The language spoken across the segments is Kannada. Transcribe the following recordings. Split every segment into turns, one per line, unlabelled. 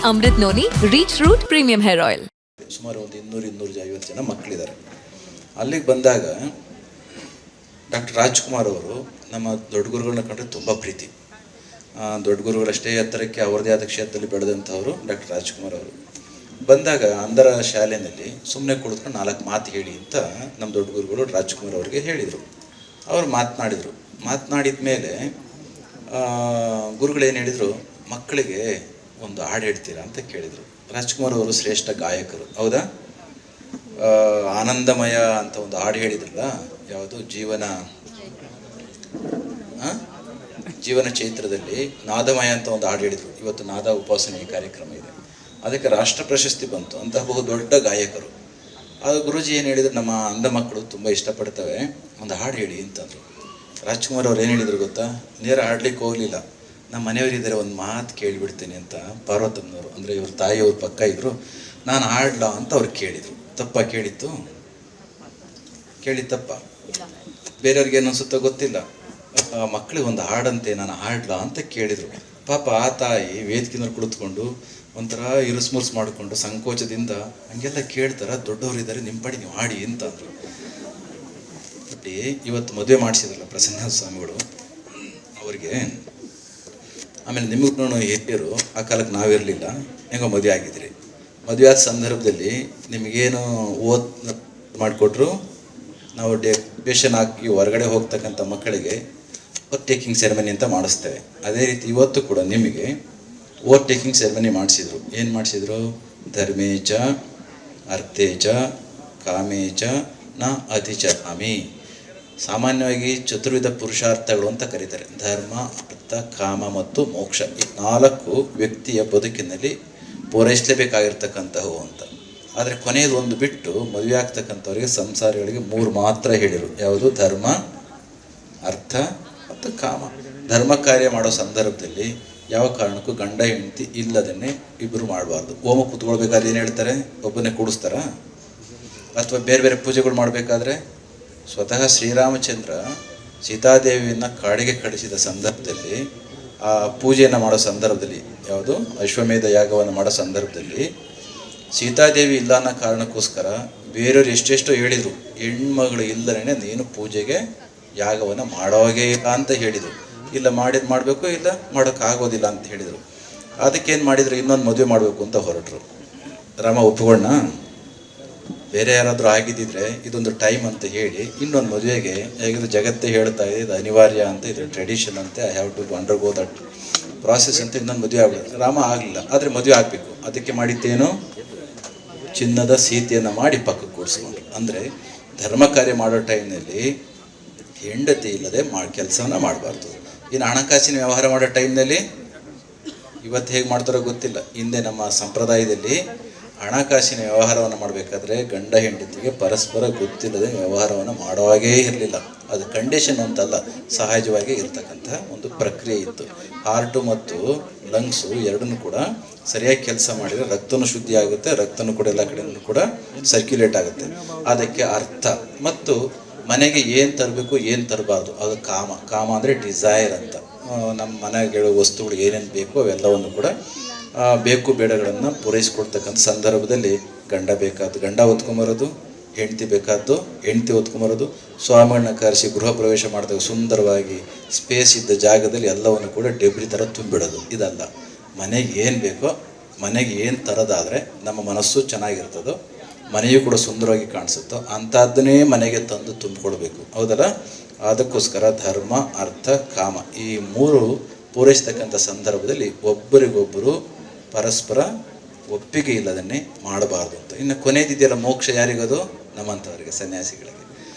Amrit noni reach root premium hair oil.
ಸುಮಾರು ಒಂದು 200-250 ಜನ ಮಕ್ಕಳಿದ್ದಾರೆ. ಅಲ್ಲಿಗೆ ಬಂದಾಗ ಡಾಕ್ಟರ್ ರಾಜ್ಕುಮಾರ್ ಅವರು ನಮ್ಮ ದೊಡ್ಡ ಗುರುಗಳನ್ನ ಕಂಡ್ರೆ ತುಂಬ ಪ್ರೀತಿ. ದೊಡ್ಡ ಗುರುಗಳಷ್ಟೇ ಎತ್ತರಕ್ಕೆ ಅವ್ರದ್ದೇ ಆದ ಕ್ಷೇತ್ರದಲ್ಲಿ ಬೆಳೆದಂಥವರು ಡಾಕ್ಟರ್ ರಾಜ್ಕುಮಾರ್ ಅವರು. ಬಂದಾಗ ಅಂಧರ ಶಾಲೆಯಲ್ಲಿ ಸುಮ್ಮನೆ ಕುಳಿತುಕೊಂಡು 4 ಮಾತು ಹೇಳಿ ಅಂತ ನಮ್ಮ ದೊಡ್ಡ ಗುರುಗಳು ರಾಜ್ಕುಮಾರ್ ಅವರಿಗೆ ಹೇಳಿದರು. ಅವರು ಮಾತನಾಡಿದ ಮೇಲೆ ಗುರುಗಳೇನು ಹೇಳಿದರು, ಮಕ್ಕಳಿಗೆ ಒಂದು ಹಾಡು ಹೇಳ್ತೀರಾ ಅಂತ ಕೇಳಿದರು. ರಾಜ್ಕುಮಾರ್ ಅವರು ಶ್ರೇಷ್ಠ ಗಾಯಕರು, ಹೌದಾ? ಆನಂದಮಯ ಅಂತ ಒಂದು ಹಾಡು ಹೇಳಿದ್ರಲ್ಲ, ಯಾವುದು ಜೀವನ ಚೈತ್ರದಲ್ಲಿ ನಾದಮಯ ಅಂತ ಒಂದು ಹಾಡು ಹೇಳಿದರು. ಇವತ್ತು ನಾದ ಉಪಾಸನೆ ಕಾರ್ಯಕ್ರಮ ಇದೆ, ಅದಕ್ಕೆ ರಾಷ್ಟ್ರ ಪ್ರಶಸ್ತಿ ಬಂತು. ಅಂತಹ ಬಹು ದೊಡ್ಡ ಗಾಯಕರು. ಆಗ ಗುರುಜಿ ಏನು ಹೇಳಿದ್ರು, ನಮ್ಮ ಅಂಧ ಮಕ್ಕಳು ತುಂಬ ಇಷ್ಟಪಡ್ತವೆ, ಒಂದು ಹಾಡು ಹೇಳಿ ಅಂತಂದರು. ರಾಜ್ಕುಮಾರ್ ಅವ್ರು ಏನು ಹೇಳಿದರು ಗೊತ್ತಾ? ನೇರ ಹಾಡ್ಲಿಕ್ಕೆ ಹೋಗಲಿಲ್ಲ. ನಮ್ಮ ಮನೆಯವರಿದ್ದಾರೆ, ಒಂದು ಮಾತು ಕೇಳಿಬಿಡ್ತೀನಿ ಅಂತ ಪಾರ್ವತಮ್ಮನವರು, ಅಂದರೆ ಇವ್ರ ತಾಯಿಯವ್ರ ಪಕ್ಕ ಇದ್ದರು. ನಾನು ಹಾಡ್ಲಾ ಅಂತ ಅವ್ರು ಕೇಳಿದರು. ತಪ್ಪ ಕೇಳಿತ್ತು? ತಪ್ಪ? ಬೇರೆಯವ್ರಿಗೆ ಏನು ಅನ್ಸುತ್ತೋ ಗೊತ್ತಿಲ್ಲ. ಮಕ್ಕಳಿಗೆ ಒಂದು ಹಾಡಂತೆ, ನಾನು ಹಾಡ್ಲಾ ಅಂತ ಕೇಳಿದರು. ಪಾಪ ಆ ತಾಯಿ ವೇದಿಕೆನಲ್ಲಿ ಕುಳಿತುಕೊಂಡು ಒಂಥರ ಇರುಸ್ಮುರ್ಸ್ ಮಾಡಿಕೊಂಡು ಸಂಕೋಚದಿಂದ ಹಂಗೆಲ್ಲ ಕೇಳ್ತಾರ, ದೊಡ್ಡವರಿದ್ದಾರೆ, ನಿಮ್ಮ ಪಾಡಿ ನೀವು ಹಾಡಿ ಅಂತ ಅಂದರು. ಬಟ್ ಇವತ್ತು ಮದುವೆ ಮಾಡಿಸಿದ್ರಲ್ಲ ಪ್ರಸನ್ನ ಸ್ವಾಮಿಗಳು ಅವರಿಗೆ, ಆಮೇಲೆ ನಿಮಗೂ ಹಿರಿಯರು, ಆ ಕಾಲಕ್ಕೆ ನಾವಿರಲಿಲ್ಲ, ಹೆಂಗೋ ಮದುವೆ ಆಗಿದ್ರಿ. ಮದುವೆ ಆದ ಸಂದರ್ಭದಲ್ಲಿ ನಿಮಗೇನು ಮಾಡಿಕೊಟ್ರು, ನಾವು ಡೆಕೋರೇಷನ್ ಹಾಕಿ ಹೊರಗಡೆ ಹೋಗ್ತಕ್ಕಂಥ ಮಕ್ಕಳಿಗೆ ಓವರ್ಟೇಕಿಂಗ್ ಸೆರೆಮನಿ ಅಂತ ಮಾಡಿಸ್ತೇವೆ. ಅದೇ ರೀತಿ ಇವತ್ತು ಕೂಡ ನಿಮಗೆ ಓವರ್ಟೇಕಿಂಗ್ ಸೆರೆಮನಿ ಮಾಡಿಸಿದ್ರು. ಏನು ಮಾಡಿಸಿದ್ರು? ಧರ್ಮೇಚ ಅರ್ಥೇಚ ಕಾಮೇಚ ನ ಅತಿಚರಾಮಿ. ಸಾಮಾನ್ಯವಾಗಿ ಚತುರ್ವಿಧ ಪುರುಷಾರ್ಥಗಳು ಅಂತ ಕರೀತಾರೆ. ಧರ್ಮ, ಅರ್ಥ, ಕಾಮ ಮತ್ತು ಮೋಕ್ಷ. ಈ 4 ವ್ಯಕ್ತಿಯ ಬದುಕಿನಲ್ಲಿ ಪೂರೈಸಲೇಬೇಕಾಗಿರ್ತಕ್ಕಂಥವು ಅಂತ. ಆದರೆ ಕೊನೆಯದು ಒಂದು ಬಿಟ್ಟು ಮದುವೆ ಆಗ್ತಕ್ಕಂಥವ್ರಿಗೆ, ಸಂಸಾರಿಗಳಿಗೆ 3 ಮಾತ್ರ ಹೇಳಿದರು. ಯಾವುದು? ಧರ್ಮ, ಅರ್ಥ ಮತ್ತು ಕಾಮ. ಧರ್ಮ ಕಾರ್ಯ ಮಾಡೋ ಸಂದರ್ಭದಲ್ಲಿ ಯಾವ ಕಾರಣಕ್ಕೂ ಗಂಡ ಹೆಂಡತಿ ಇಲ್ಲದನ್ನೇ ಇಬ್ಬರು ಮಾಡಬಾರ್ದು. ಹೋಮ ಕೂತ್ಕೊಳ್ಬೇಕಾದ್ರೆ ಏನು ಹೇಳ್ತಾರೆ? ಒಬ್ಬನೇ ಕೂಡಿಸ್ತಾರ? ಅಥವಾ ಬೇರೆ ಬೇರೆ ಪೂಜೆಗಳು ಮಾಡಬೇಕಾದ್ರೆ? ಸ್ವತಃ ಶ್ರೀರಾಮಚಂದ್ರ ಸೀತಾದೇವಿಯನ್ನು ಕಾಡಿಗೆ ಕಳಿಸಿದ ಸಂದರ್ಭದಲ್ಲಿ, ಆ ಪೂಜೆಯನ್ನು ಮಾಡೋ ಸಂದರ್ಭದಲ್ಲಿ, ಯಾವುದು ಅಶ್ವಮೇಧ ಯಾಗವನ್ನು ಮಾಡೋ ಸಂದರ್ಭದಲ್ಲಿ ಸೀತಾದೇವಿ ಇಲ್ಲ ಅನ್ನೋ ಕಾರಣಕ್ಕೋಸ್ಕರ ಬೇರೆಯವ್ರು ಎಷ್ಟೆಷ್ಟೋ ಹೇಳಿದರು, ಹೆಣ್ಮಗಳು ಇಲ್ಲದೇ ನೀನು ಪೂಜೆಗೆ ಯಾಗವನ್ನು ಮಾಡೋಗೇ ಇಲ್ಲ ಅಂತ ಹೇಳಿದರು. ಇಲ್ಲ ಮಾಡಬೇಕು, ಇಲ್ಲ ಮಾಡೋಕ್ಕಾಗೋದಿಲ್ಲ ಅಂತ ಹೇಳಿದರು. ಅದಕ್ಕೇನು ಮಾಡಿದರು? ಇನ್ನೊಂದು ಮದುವೆ ಮಾಡಬೇಕು ಅಂತ ಹೊರಟರು. ರಾಮ ಒಪ್ಪಿಕೊಂಡ? ಬೇರೆ ಯಾರಾದರೂ ಆಗಿದ್ದಿದ್ರೆ ಇದೊಂದು ಟೈಮ್ ಅಂತ ಹೇಳಿ ಇನ್ನೊಂದು ಮದುವೆಗೆ, ಹೇಗಿದ್ರೆ ಜಗತ್ತೇ ಹೇಳ್ತಾ ಇದೆ ಇದು ಅನಿವಾರ್ಯ ಅಂತ, ಇದು ಟ್ರೆಡಿಷನ್ ಅಂತೆ, I have to undergo that process ಅಂತ ಇನ್ನೊಂದು ಮದುವೆ ಆಗ್ಬಿಡುತ್ತೆ. ರಾಮ ಆಗಲಿಲ್ಲ, ಆದರೆ ಮದುವೆ ಆಗಬೇಕು. ಅದಕ್ಕೆ ಮಾಡಿದ್ದೇನು? ಚಿನ್ನದ ಸೀತೆಯನ್ನು ಮಾಡಿ ಪಕ್ಕಕ್ಕೆ ಕೂಡಿಸ್ಕೊಂಡ್ರು. ಅಂದರೆ ಧರ್ಮ ಕಾರ್ಯ ಮಾಡೋ ಟೈಮ್ನಲ್ಲಿ ಹೆಂಡತಿ ಇಲ್ಲದೆ ಕೆಲಸವನ್ನು ಮಾಡಬಾರ್ದು. ಇನ್ನು ಹಣಕಾಸಿನ ವ್ಯವಹಾರ ಮಾಡೋ ಟೈಮ್ನಲ್ಲಿ ಇವತ್ತು ಹೇಗೆ ಮಾಡ್ತಾರೋ ಗೊತ್ತಿಲ್ಲ. ಹಿಂದೆ ನಮ್ಮ ಸಂಪ್ರದಾಯದಲ್ಲಿ ಹಣಕಾಸಿನ ವ್ಯವಹಾರವನ್ನು ಮಾಡಬೇಕಾದ್ರೆ ಗಂಡ ಹೆಂಡತಿಗೆ ಪರಸ್ಪರ ಗೊತ್ತಿಲ್ಲದೆ ವ್ಯವಹಾರವನ್ನು ಮಾಡುವಾಗೇ ಇರಲಿಲ್ಲ. ಅದು ಕಂಡೀಷನ್ ಅಂತಲ್ಲ, ಸಹಜವಾಗಿ ಇರ್ತಕ್ಕಂಥ ಒಂದು ಪ್ರಕ್ರಿಯೆ ಇತ್ತು. ಹಾರ್ಟು ಮತ್ತು ಲಂಗ್ಸು ಎರಡನ್ನೂ ಕೂಡ ಸರಿಯಾಗಿ ಕೆಲಸ ಮಾಡಿದರೆ ರಕ್ತನೂ ಶುದ್ಧಿ ಆಗುತ್ತೆ, ರಕ್ತನೂ ಕೂಡ ಎಲ್ಲ ಕಡೆಯೂ ಕೂಡ ಸರ್ಕ್ಯುಲೇಟ್ ಆಗುತ್ತೆ. ಅದಕ್ಕೆ ಅರ್ಥ ಮತ್ತು ಮನೆಗೆ ಏನು ತರಬೇಕು ಏನು ತರಬಾರ್ದು ಅದು ಕಾಮ. ಕಾಮ ಅಂದರೆ ಡಿಸೈರ್ ಅಂತ. ನಮ್ಮ ಮನೆಗೆ ವಸ್ತುಗಳು ಏನೇನು ಬೇಕೋ ಅವೆಲ್ಲವನ್ನು ಕೂಡ ಬೇಕು ಬೇಡಗಳನ್ನು ಪೂರೈಸ್ಕೊಡ್ತಕ್ಕಂಥ ಸಂದರ್ಭದಲ್ಲಿ ಗಂಡ ಬೇಕಾದ್ದು ಗಂಡ ಹೊತ್ಕೊಂಬರೋದು, ಹೆಂಡತಿ ಬೇಕಾದ್ದು ಹೆಂಡತಿ ಹೊತ್ಕೊಂಬರೋದು. ಸ್ವಾಮಿಗಳನ್ನ ಕರೆಸಿ ಗೃಹ ಪ್ರವೇಶ ಮಾಡಿದಾಗ ಸುಂದರವಾಗಿ ಸ್ಪೇಸ್ ಇದ್ದ ಜಾಗದಲ್ಲಿ ಎಲ್ಲವನ್ನು ಕೂಡ ಡೆಬ್ರಿ ಥರ ತುಂಬಿಡೋದು. ಇದಲ್ಲ. ಮನೆಗೆ ಏನು ಬೇಕೋ, ಮನೆಗೆ ಏನು ತರೋದಾದರೆ ನಮ್ಮ ಮನಸ್ಸು ಚೆನ್ನಾಗಿರ್ತದೋ, ಮನೆಯೂ ಕೂಡ ಸುಂದರವಾಗಿ ಕಾಣಿಸುತ್ತೋ ಅಂಥದ್ದನ್ನೇ ಮನೆಗೆ ತಂದು ತುಂಬಿಕೊಡ್ಬೇಕು, ಹೌದಲ್ಲ? ಅದಕ್ಕೋಸ್ಕರ ಧರ್ಮ, ಅರ್ಥ, ಕಾಮ ಈ 3 ಪೂರೈಸ್ತಕ್ಕಂಥ ಸಂದರ್ಭದಲ್ಲಿ ಒಬ್ಬರಿಗೊಬ್ಬರು ಪರಸ್ಪರ ಒಪ್ಪಿಗೆ ಇಲ್ಲದನ್ನೇ ಮಾಡಬಾರ್ದು ಅಂತ. ಇನ್ನು ಕೊನೆಯದಿದೆಯಲ್ಲ ಮೋಕ್ಷ, ಯಾರಿಗದು? ನಮ್ಮಂಥವರಿಗೆ, ಸನ್ಯಾಸಿಗಳಿಗೆ.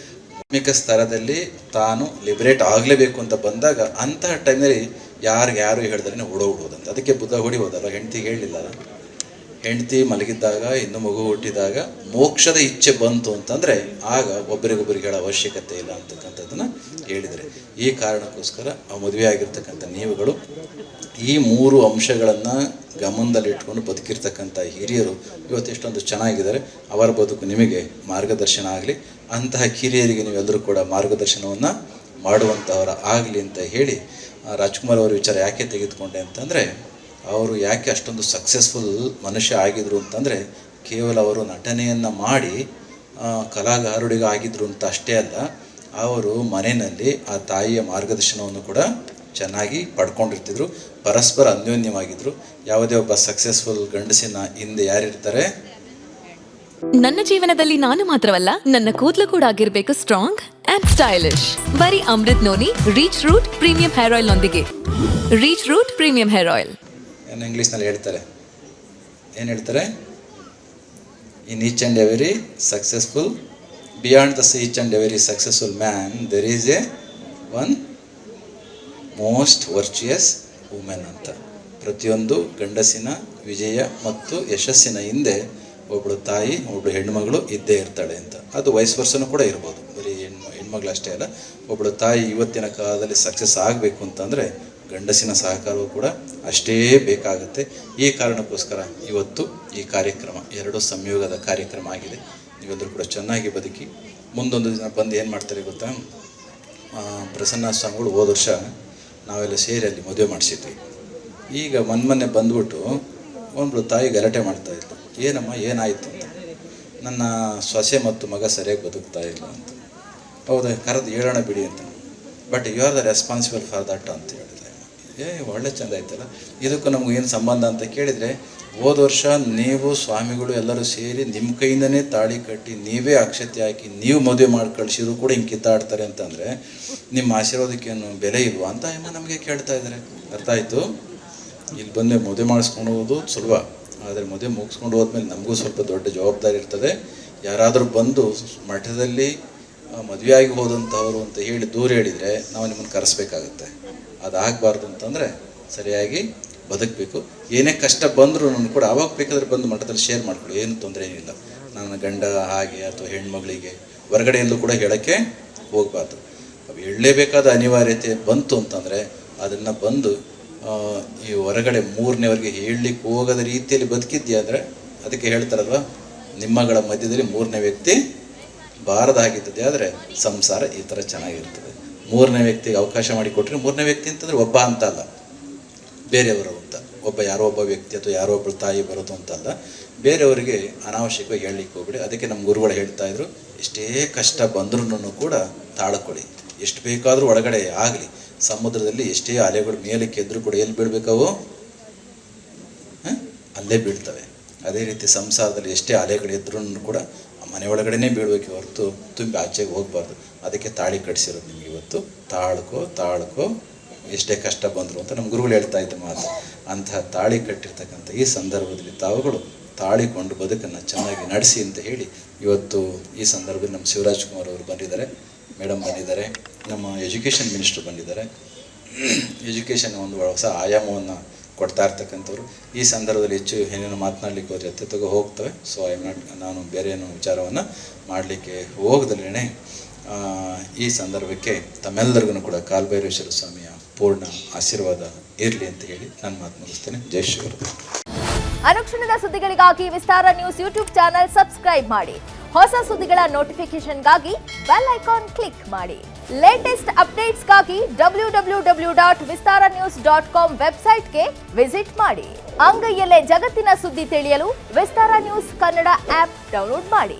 ಧಾರ್ಮಿಕ ಸ್ತರದಲ್ಲಿ ತಾನು ಲಿಬರೇಟ್ ಆಗಲೇಬೇಕು ಅಂತ ಬಂದಾಗ ಅಂತಹ ಟೈಮ್ನಲ್ಲಿ ಯಾರು ಹೇಳಿದ್ರೆ ಓಡೋಗ್ಬೋದಂತ. ಅದಕ್ಕೆ ಬುದ್ಧ ಹೊಡಿಬೋದಲ್ಲ, ಹೆಂಡತಿಗೆ ಹೇಳಲಿಲ್ಲ. ಹೆಂಡತಿ ಮಲಗಿದ್ದಾಗ, ಇನ್ನು ಮಗು ಹುಟ್ಟಿದಾಗ ಮೋಕ್ಷದ ಇಚ್ಛೆ ಬಂತು ಅಂತಂದರೆ ಆಗ ಒಬ್ಬರಿಗೊಬ್ಬರಿಗೆ ಹೇಳೋ ಅವಶ್ಯಕತೆ ಇಲ್ಲ ಅಂತಕ್ಕಂಥದ್ದನ್ನು ಹೇಳಿದರೆ. ಈ ಕಾರಣಕ್ಕೋಸ್ಕರ ಆ ಮದುವೆ ಆಗಿರ್ತಕ್ಕಂಥ ನೀವುಗಳು ಈ 3 ಅಂಶಗಳನ್ನು ಗಮನದಲ್ಲಿಟ್ಕೊಂಡು ಬದುಕಿರ್ತಕ್ಕಂಥ ಹಿರಿಯರು ಇವತ್ತು ಎಷ್ಟೊಂದು ಚೆನ್ನಾಗಿದ್ದಾರೆ. ಅವರ ಬದುಕು ನಿಮಗೆ ಮಾರ್ಗದರ್ಶನ ಆಗಲಿ. ಅಂತಹ ಕಿರಿಯರಿಗೆ ನೀವೆಲ್ಲರೂ ಕೂಡ ಮಾರ್ಗದರ್ಶನವನ್ನು ಮಾಡುವಂಥವರ ಆಗಲಿ ಅಂತ ಹೇಳಿ ರಾಜ್ಕುಮಾರ್ ಅವರ ವಿಚಾರ ಯಾಕೆ ತೆಗೆದುಕೊಂಡೆ ಅಂತಂದರೆ, ಅವರು ಯಾಕೆ ಅಷ್ಟೊಂದು ಸಕ್ಸಸ್ಫುಲ್ ಮನುಷ್ಯ ಆಗಿದ್ರು ಅಂತಂದರೆ ಕೇವಲ ಅವರು ನಟನೆಯನ್ನು ಮಾಡಿ ಕಲಾಗಾರುಡಿಗೆ ಆಗಿದ್ರು ಅಂತ ಅಷ್ಟೇ ಅಲ್ಲ, ಅವರು ಮನೆಯಲ್ಲಿ ಆ ತಾಯಿಯ ಮಾರ್ಗದರ್ಶನವನ್ನು ಕೂಡ ಚೆನ್ನಾಗಿ ಪಡ್ಕೊಂಡಿರ್ತಿದ್ರು, ಪರಸ್ಪರ ಅನ್ಯೋನ್ಯವಾಗಿದ್ದರು. ಯಾವುದೇ ಒಬ್ಬ ಸಕ್ಸಸ್ಫುಲ್ ಗಂಡಸಿನ ಹಿಂದೆ ಯಾರಿರ್ತಾರೆ?
ನನ್ನ ಜೀವನದಲ್ಲಿ ನಾನು ಮಾತ್ರವಲ್ಲ, ನನ್ನ ಕೂದಲು ಕೂಡ ಆಗಿರ್ಬೇಕು ಸ್ಟ್ರಾಂಗ್ ಅಂಡ್ ಸ್ಟೈಲಿಶ್. ಬರೀ Amrut noni reach root premium hair Oil ನೊಂದಿಗೆ. Rich root premium hair Oil.
ಏನು ಇಂಗ್ಲೀಷ್ನಲ್ಲಿ ಹೇಳ್ತಾರೆ, ಏನು ಹೇಳ್ತಾರೆ? In each and every successful, beyond the each and every successful man there is a one most virtuous women ಅಂತ. ಪ್ರತಿಯೊಂದು ಗಂಡಸಿನ ವಿಜಯ ಮತ್ತು ಯಶಸ್ಸಿನ ಹಿಂದೆ ಒಬ್ಬಳು ತಾಯಿ, ಒಬ್ಬಳು ಹೆಣ್ಮಗಳು ಇದ್ದೇ ಇರ್ತಾಳೆ ಅಂತ. ಅದು ವಯಸ್ಸು ವರ್ಷನೂ ಕೂಡ ಇರ್ಬೋದು, ಬರೀ ಹೆಣ್ಮಗಳು ಅಷ್ಟೇ ಅಲ್ಲ. ಒಬ್ಬಳು ತಾಯಿ ಇವತ್ತಿನ ಕಾಲದಲ್ಲಿ ಸಕ್ಸಸ್ ಆಗಬೇಕು ಅಂತಂದರೆ ಗಂಡಸಿನ ಸಹಕಾರವೂ ಕೂಡ ಅಷ್ಟೇ ಬೇಕಾಗುತ್ತೆ. ಈ ಕಾರಣಕ್ಕೋಸ್ಕರ ಇವತ್ತು ಈ ಕಾರ್ಯಕ್ರಮ ಎರಡು ಸಂಯೋಗದ ಕಾರ್ಯಕ್ರಮ ಆಗಿದೆ. ನೀವೆಲ್ಲರೂ ಕೂಡ ಚೆನ್ನಾಗಿ ಬದುಕಿ ಮುಂದೊಂದು ದಿನ ಬಂದು ಏನು ಮಾಡ್ತಾರೆ ಗೊತ್ತಾ? ಪ್ರಸನ್ನ ಸ್ವಾಮಿಗಳು ಹೋದ ವರ್ಷ ನಾವೆಲ್ಲ ಸೇರಿ ಅಲ್ಲಿ ಮದುವೆ ಮಾಡಿಸಿದ್ವಿ. ಈಗ ಮೊನ್ನೆ ಬಂದ್ಬಿಟ್ಟು ಒಬ್ಬಳು ತಾಯಿ ಗಲಾಟೆ ಮಾಡ್ತಾಯಿತ್ತು, ಏನಮ್ಮ ಏನಾಯಿತು ಅಂತ. ನನ್ನ ಸೊಸೆ ಮತ್ತು ಮಗ ಸರಿಯಾಗಿ ಬದುಕ್ತಾ ಇಲ್ಲ ಅಂತ. ಹೌದಾ, ಕರೆದು ಹೇಳೋಣ ಬಿಡಿ ಅಂತ. But you are the responsible for that ಅಂತ ಹೇಳಿದೆ. ಒಳ್ಳೆ ಚೆಂದ ಆಯ್ತಲ್ಲ, ಇದಕ್ಕೂ ನಮಗೇನು ಸಂಬಂಧ ಅಂತ ಕೇಳಿದರೆ, ಹೋದ ವರ್ಷ ನೀವು ಸ್ವಾಮಿಗಳು ಎಲ್ಲರೂ ಸೇರಿ ನಿಮ್ಮ ಕೈಯಿಂದನೇ ತಾಳಿ ಕಟ್ಟಿ ನೀವೇ ಅಕ್ಷತೆ ಹಾಕಿ ನೀವು ಮದುವೆ ಮಾಡಿ ಕಳಿಸಿದ್ರು ಕೂಡ ಹಿಂಗೆ ಕಿತ್ತಾಡ್ತಾರೆ ಅಂತಂದರೆ ನಿಮ್ಮ ಆಶೀರ್ವಾದಕ್ಕೇನು ಬೆಲೆ ಇಲ್ವಾ ಅಂತ ನಮಗೆ ಕೇಳ್ತಾ ಇದ್ದಾರೆ. ಅರ್ಥ ಆಯಿತು? ಇಲ್ಲಿ ಬಂದು ಮದುವೆ ಮಾಡಿಸ್ಕೊಂಡು ಹೋಗೋದು ಸುಲಭ, ಆದರೆ ಮದುವೆ ಮುಗಿಸ್ಕೊಂಡು ಹೋದ್ಮೇಲೆ ನಮಗೂ ಸ್ವಲ್ಪ ದೊಡ್ಡ ಜವಾಬ್ದಾರಿ ಇರ್ತದೆ. ಯಾರಾದರೂ ಬಂದು ಮಠದಲ್ಲಿ ಮದುವೆಯಾಗಿ ಹೋದಂಥವ್ರು ಅಂತ ಹೇಳಿ ದೂರ ಹೇಳಿದರೆ ನಾವು ನಿಮ್ಮನ್ನು ಕರೆಸ್ಬೇಕಾಗತ್ತೆ. ಅದಾಗಬಾರ್ದು ಅಂತಂದರೆ ಸರಿಯಾಗಿ ಬದುಕಬೇಕು. ಏನೇ ಕಷ್ಟ ಬಂದರೂ ನಾನು ಕೂಡ ಆವಾಗ ಬೇಕಾದ್ರೆ ಬಂದು ಮಠದಲ್ಲಿ ಶೇರ್ ಮಾಡ್ಕೊಳ್ಳಿ, ಏನು ತೊಂದರೆ ಏನಿಲ್ಲ. ನನ್ನ ಗಂಡ ಹಾಗೆ ಅಥವಾ ಹೆಣ್ಮಗಳಿಗೆ ಹೊರಗಡೆಯಲ್ಲೂ ಕೂಡ ಹೇಳೋಕ್ಕೆ ಹೋಗಬಾರ್ದು. ಅವು ಹೇಳಲೇಬೇಕಾದ ಅನಿವಾರ್ಯತೆ ಬಂತು ಅಂತಂದರೆ ಅದನ್ನು ಬಂದು ಈ ಹೊರಗಡೆ ಮೂರನೇವರೆಗೆ ಹೇಳಲಿಕ್ಕೆ ಹೋಗೋದ ರೀತಿಯಲ್ಲಿ ಬದುಕಿದ್ಯಾ ಅಂದರೆ ಅದಕ್ಕೆ ಹೇಳ್ತಾರಲ್ವ, ನಿಮ್ಮಗಳ ಮಧ್ಯದಲ್ಲಿ ಮೂರನೇ ವ್ಯಕ್ತಿ ಬಾರದಾಗಿದ್ದದೆ ಆದರೆ ಸಂಸಾರ ಈ ಥರ ಚೆನ್ನಾಗಿರ್ತದೆ. ಮೂರನೇ ವ್ಯಕ್ತಿಗೆ ಅವಕಾಶ ಮಾಡಿಕೊಟ್ರೆ, ಮೂರನೇ ವ್ಯಕ್ತಿ ಅಂತಂದರೆ ಒಬ್ಬ ಅಂತ ಅಲ್ಲ, ಬೇರೆಯವರು ಅಂತ. ಒಬ್ಬ ಯಾರೋ ಒಬ್ಬ ವ್ಯಕ್ತಿ ಅಥವಾ ಯಾರೋ ಒಬ್ಬಳು ತಾಯಿ ಬರೋದು ಅಂತಲ್ಲ, ಬೇರೆಯವರಿಗೆ ಅನಾವಶ್ಯಕವಾಗಿ ಹೇಳಲಿಕ್ಕೆ ಹೋಗ್ಬಿಡಿ. ಅದಕ್ಕೆ ನಮ್ಮ ಗುರುಗಳು ಹೇಳ್ತಾಯಿದ್ರು, ಎಷ್ಟೇ ಕಷ್ಟ ಬಂದ್ರೂ ಕೂಡ ತಾಳ್ಕೊಳ್ಳಿ. ಎಷ್ಟು ಬೇಕಾದರೂ ಒಳಗಡೆ ಆಗಲಿ, ಸಮುದ್ರದಲ್ಲಿ ಎಷ್ಟೇ ಅಲೆಗಳು ಮೇಲಕ್ಕೆ ಎದ್ರು ಕೂಡ ಎಲ್ಲಿ ಬೀಳಬೇಕವು ಅಲ್ಲೇ ಬೀಳ್ತವೆ. ಅದೇ ರೀತಿ ಸಂಸಾರದಲ್ಲಿ ಎಷ್ಟೇ ಅಲೆಗಳು ಎದ್ರೂ ಕೂಡ ಮನೆ ಒಳಗಡೆನೇ ಬೀಳಬೇಕು ಹೊರತು ತುಂಬಿ ಆಚೆಗೆ ಹೋಗಬಾರ್ದು. ಅದಕ್ಕೆ ತಾಳಿ ಕಟ್ಟಿಸಿರೋದು ನಿಮಗೆ ಇವತ್ತು. ತಾಳ್ಕೋ ಎಷ್ಟೇ ಕಷ್ಟ ಬಂದರು ಅಂತ ನಮ್ಮ ಗುರುಗಳು ಹೇಳ್ತಾ ಇದ್ದ ಮಾತು. ಅಂತಹ ತಾಳಿ ಕಟ್ಟಿರ್ತಕ್ಕಂಥ ಈ ಸಂದರ್ಭದಲ್ಲಿ ತಾವುಗಳು ತಾಳಿಕೊಂಡು ಬದುಕನ್ನು ಚೆನ್ನಾಗಿ ನಡೆಸಿ ಅಂತ ಹೇಳಿ ಇವತ್ತು ಈ ಸಂದರ್ಭದಲ್ಲಿ ನಮ್ಮ ಶಿವರಾಜ್ ಕುಮಾರ್ ಅವರು ಬಂದಿದ್ದಾರೆ, ಮೇಡಮ್ ಬಂದಿದ್ದಾರೆ, ನಮ್ಮ ಎಜುಕೇಷನ್ ಮಿನಿಸ್ಟ್ರು ಬಂದಿದ್ದಾರೆ. ಎಜುಕೇಷನ್ ಒಂದು ಹೊಸ ಆಯಾಮವನ್ನು ಕೊಡ್ತಾ ಇರ್ತಕ್ಕಂಥವ್ರು. ಈ ಸಂದರ್ಭದಲ್ಲಿ ಹೆಚ್ಚು ಏನೇನು ಮಾತನಾಡಲಿಕ್ಕೆ ಅವ್ರ ಜೊತೆ ಹೋಗ್ತವೆ. ಸೊ ನಾನು ಬೇರೆ ಏನೋ ವಿಚಾರವನ್ನು ಮಾಡಲಿಕ್ಕೆ ಹೋಗದಲ್ಲೇ ಈ ಸಂದರ್ಭಕ್ಕೆ ತಮ್ಮೆಲ್ಲರಿಗೂ ಕೂಡ ಕಾಲಭೈರೇಶ್ವರ ಸ್ವಾಮಿಯ ಪೂರ್ಣ ಆಶೀರ್ವಾದ ಇರಲಿ ಅಂತ ಹೇಳಿ ನಾನು ಮಾತು ಮುಗಿಸ್ತೇನೆ. ಜೈ ಶಿವರಾಮ.
ಅನುಕ್ಷಣದ ಸುದ್ದಿಗಳಿಗಾಗಿ ವಿಸ್ತಾರ ನ್ಯೂಸ್ ಯೂಟ್ಯೂಬ್ ಚಾನೆಲ್ ಸಬ್ಸ್ಕ್ರೈಬ್ ಮಾಡಿ. ಹೊಸ ಸುದ್ದಿಗಳ ನೋಟಿಫಿಕೇಶನ್ಗಾಗಿ ಬೆಲ್ ಐಕಾನ್ ಕ್ಲಿಕ್ ಮಾಡಿ. ಲೇಟೆಸ್ಟ್ ಅಪ್ಡೇಟ್ಸ್ಗಾಗಿ www.vistaranews.com ವೆಬ್ಸೈಟ್ಗೆ ವಿಸಿಟ್ ಮಾಡಿ. ಅಂಗೈಯಲ್ಲೇ ಜಗತ್ತಿನ ಸುದ್ದಿ ತಿಳಿಯಲು ವಿಸ್ತಾರ ನ್ಯೂಸ್ ಕನ್ನಡ ಆಪ್ ಡೌನ್ಲೋಡ್ ಮಾಡಿ.